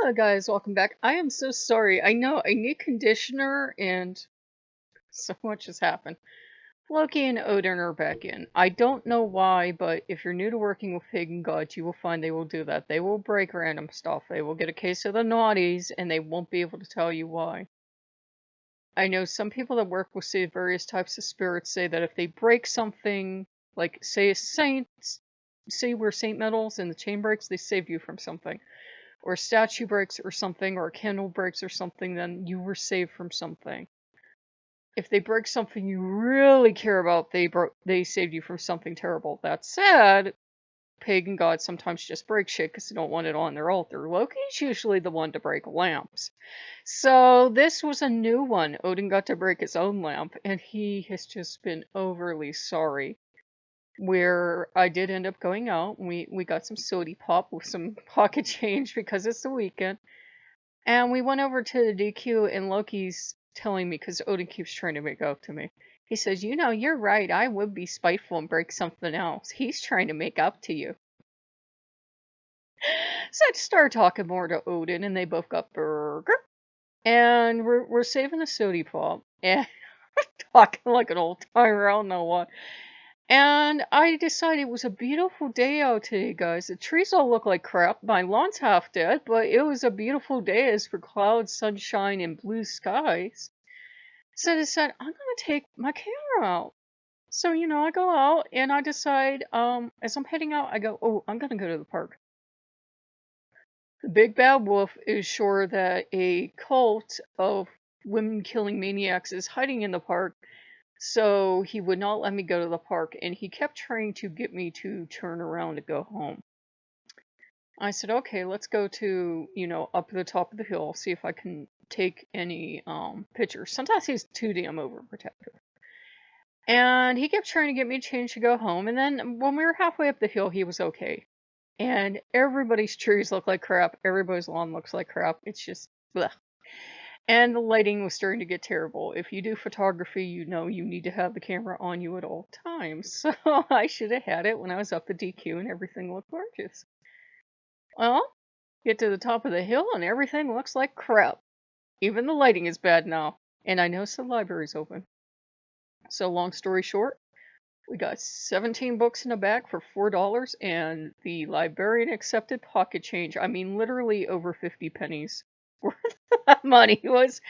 Hello, guys. Welcome back. I am so sorry. I know I need conditioner, and so much has happened. Loki and Odin are back in. I don't know why, but if you're new to working with pagan gods, you will find they will do that. They will break random stuff. They will get a case of the naughties, and they won't be able to tell you why. I know some people that work with, say, various types of spirits say that if they break something, like, say, a saint, say we're saint metals and the chain breaks, they saved you from something. Or a statue breaks or something, or a candle breaks or something, then you were saved from something. If they break something you really care about, they saved you from something terrible. That said, pagan gods sometimes just break shit because they don't want it on their altar. Loki's usually the one to break lamps. So this was a new one. Odin got to break his own lamp, and he has just been overly sorry. Where I did end up going out. We got some sody pop with some pocket change because it's the weekend. And we went over to the DQ, and Loki's telling me, because Odin keeps trying to make up to me. He says, "You know, you're right. I would be spiteful and break something else. He's trying to make up to you." So I just started talking more to Odin, and they both got burger. And we're saving the sody pop. And talking like an old timer, I don't know what. And I decided it was a beautiful day out today, guys. The trees all look like crap. My lawn's half dead, but it was a beautiful day as for clouds, sunshine, and blue skies. So I decided I'm gonna take my camera out. So, I go out and I decide, as I'm heading out, I go, oh, I'm gonna go to the park. The big bad wolf is sure that a cult of women killing maniacs is hiding in the park. So he would not let me go to the park, and he kept trying to get me to turn around to go home. I said, okay, let's go to, up to the top of the hill, see if I can take any pictures. Sometimes he's too damn overprotective. And he kept trying to get me to change to go home, and then when we were halfway up the hill, he was okay. And everybody's trees look like crap, everybody's lawn looks like crap. It's just, blech. And the lighting was starting to get terrible. If you do photography, you know you need to have the camera on you at all times. So I should have had it when I was up the DQ and everything looked gorgeous. Well, get to the top of the hill and everything looks like crap. Even the lighting is bad now. And I noticed the library's open. So long story short, we got 17 books in a bag for $4, and the librarian accepted pocket change. I mean, literally over 50 pennies worth of money was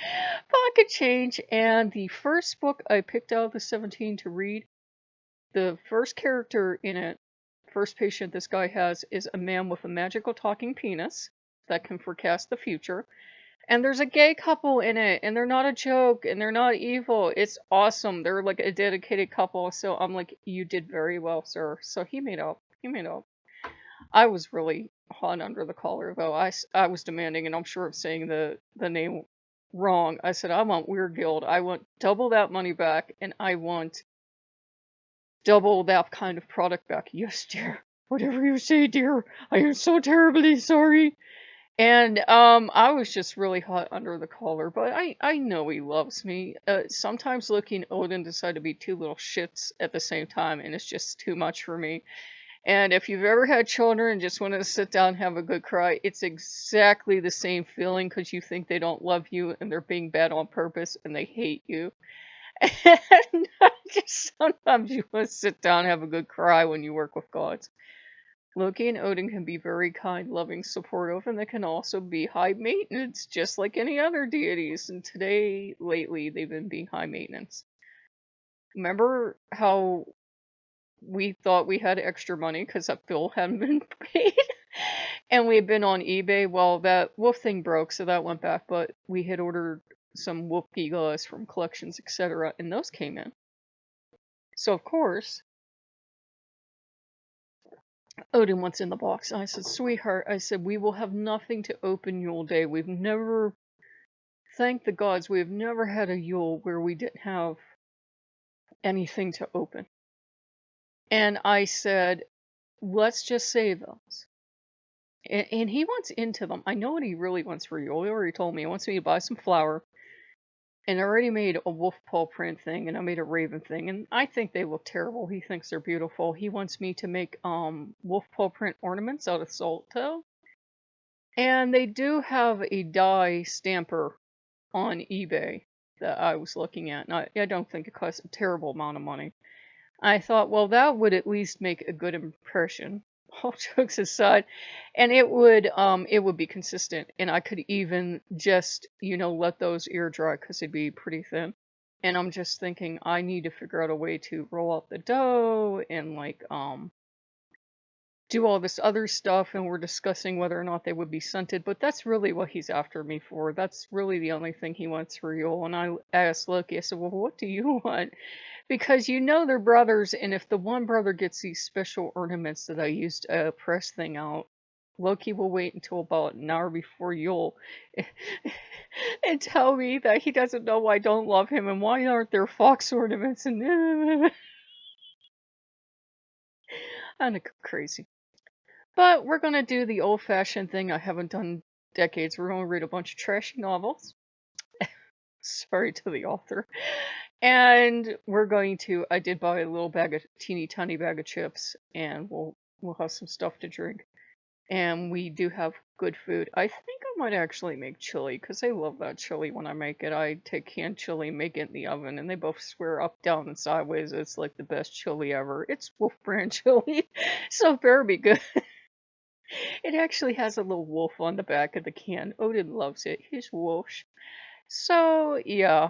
pocket change. And the first book I picked out of the 17 to read, the first character in it, first patient this guy has, is a man with a magical talking penis that can forecast the future. And there's a gay couple in it, and they're not a joke, and they're not evil. It's awesome. They're like a dedicated couple. So I'm like, you did very well, sir. So he made up. He made up. I was really hot under the collar, though. I was demanding, and I'm sure of saying the name wrong. I said, I want Weird Guild. I want double that money back, and I want double that kind of product back. Yes, dear. Whatever you say, dear. I am so terribly sorry. And I was just really hot under the collar, but I know he loves me. Sometimes Loki and Odin decide to be two little shits at the same time, and it's just too much for me. And if you've ever had children and just want to sit down and have a good cry, it's exactly the same feeling because you think they don't love you and they're being bad on purpose and they hate you. And just sometimes you want to sit down and have a good cry when you work with gods. Loki and Odin can be very kind, loving, supportive, and they can also be high maintenance, just like any other deities. And lately, they've been being high maintenance. Remember how we thought we had extra money because that bill hadn't been paid? And we had been on eBay. Well, that wolf thing broke, so that went back, but we had ordered some wolf gigas from collections, etc., and those came in. So, of course, Odin wants in the box. And I said, sweetheart, I said, we will have nothing to open Yule Day. We've never, thank the gods, we have never had a Yule where we didn't have anything to open. And I said, let's just save those. And he wants into them. I know what he really wants for Yule. He already told me he wants me to buy some flour. And I already made a wolf paw print thing, and I made a raven thing, and I think they look terrible. He thinks they're beautiful. He wants me to make wolf paw print ornaments out of salt toe. And they do have a dye stamper on eBay that I was looking at. And I don't think it costs a terrible amount of money. I thought, well, that would at least make a good impression. All jokes aside, and it would be consistent, and I could even just, let those air dry because they'd be pretty thin. And I'm just thinking I need to figure out a way to roll out the dough and like do all this other stuff, and we're discussing whether or not they would be scented, but that's really what he's after me for. That's really the only thing he wants for Yule. And I asked Loki, I said, well, what do you want? Because they're brothers, and if the one brother gets these special ornaments that I used a press thing out, Loki will wait until about an hour before Yule and tell me that he doesn't know I don't love him and why aren't there fox ornaments and I'm crazy. But we're gonna do the old-fashioned thing I haven't done in decades. We're gonna read a bunch of trashy novels. Sorry to the author. And I did buy a teeny tiny bag of chips, and we'll have some stuff to drink. And we do have good food. I think I might actually make chili, because I love that chili when I make it. I take canned chili, make it in the oven, and they both swear up, down, and sideways it's like the best chili ever. It's Wolf brand chili, so it better be good. It actually has a little wolf on the back of the can. Odin loves it. He's Wolf. So, yeah.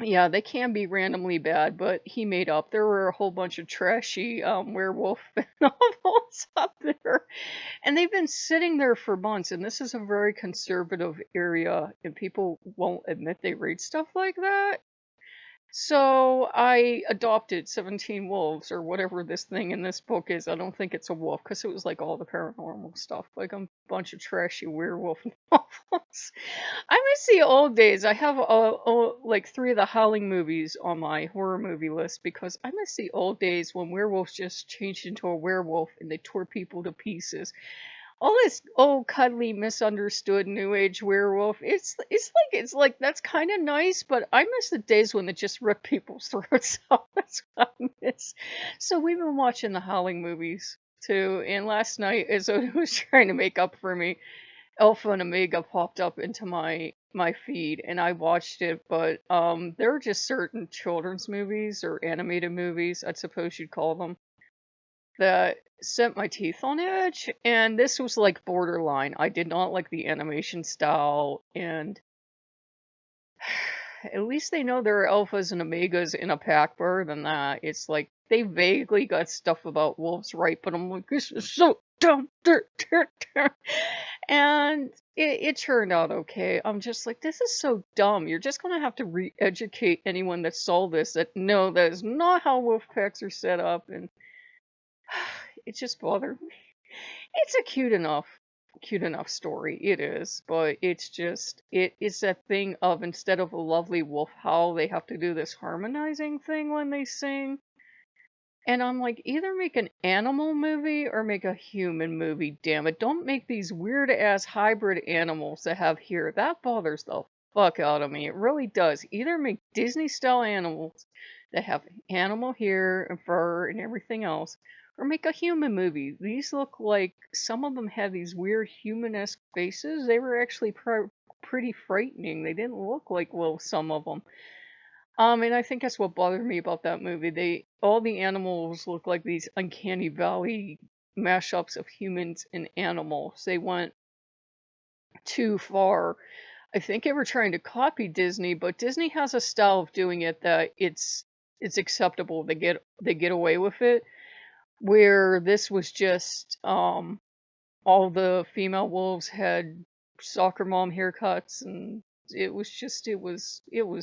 Yeah, they can be randomly bad, but he made up. There were a whole bunch of trashy werewolf novels up there. And they've been sitting there for months. And this is a very conservative area, and people won't admit they read stuff like that. So I adopted 17 Wolves, or whatever this thing in this book is. I don't think it's a wolf, because it was like all the paranormal stuff, like a bunch of trashy werewolf novels. I miss the old days. I have like 3 of the Howling movies on my horror movie list, because I miss the old days when werewolves just changed into a werewolf and they tore people to pieces. All this old cuddly misunderstood new age werewolf, it's like that's kind of nice, but I miss the days when they just rip people's throats out. That's what I miss. So we've been watching the Howling movies too, and last night, as I was trying to make up for me, Alpha and Omega popped up into my feed, and I watched it. But there are just certain children's movies, or animated movies, I suppose you'd call them, that set my teeth on edge, and this was like borderline. I did not like the animation style, and at least they know there are alphas and omegas in a pack. Better than that, it's like they vaguely got stuff about wolves right, but I'm like, this is so dumb. And it turned out okay. I'm just like, this is so dumb. You're just gonna have to re-educate anyone that saw this that no, that is not how wolf packs are set up, and it just bothered me. It's a cute enough story. It is, but it's that thing of, instead of a lovely wolf howl, they have to do this harmonizing thing when they sing. And I'm like, either make an animal movie or make a human movie, damn it. Don't make these weird ass hybrid animals that have hair. That bothers the fuck out of me. It really does. Either make Disney style animals that have animal hair and fur and everything else, or make a human movie. These look like, some of them have these weird human-esque faces. They were actually pretty frightening. They didn't look like, well, some of them. And I think that's what bothered me about that movie. All the animals look like these uncanny valley mashups of humans and animals. They went too far. I think they were trying to copy Disney, but Disney has a style of doing it that it's acceptable. They get away with it. Where this was just all the female wolves had soccer mom haircuts, and it was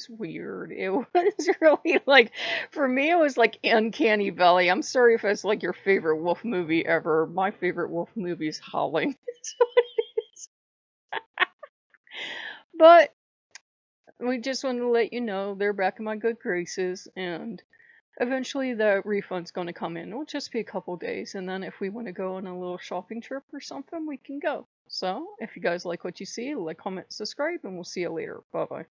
weird. It was really like, for me, it was like uncanny valley. I'm sorry if it's like your favorite wolf movie ever. My favorite wolf movie is Howling. That's what it is. But we just wanted to let you know they're back in my good graces, and eventually the refund's going to come in. It'll just be a couple days, and then if we want to go on a little shopping trip or something, we can go. So if you guys like what you see, like, comment, subscribe, and we'll see you later. Bye bye.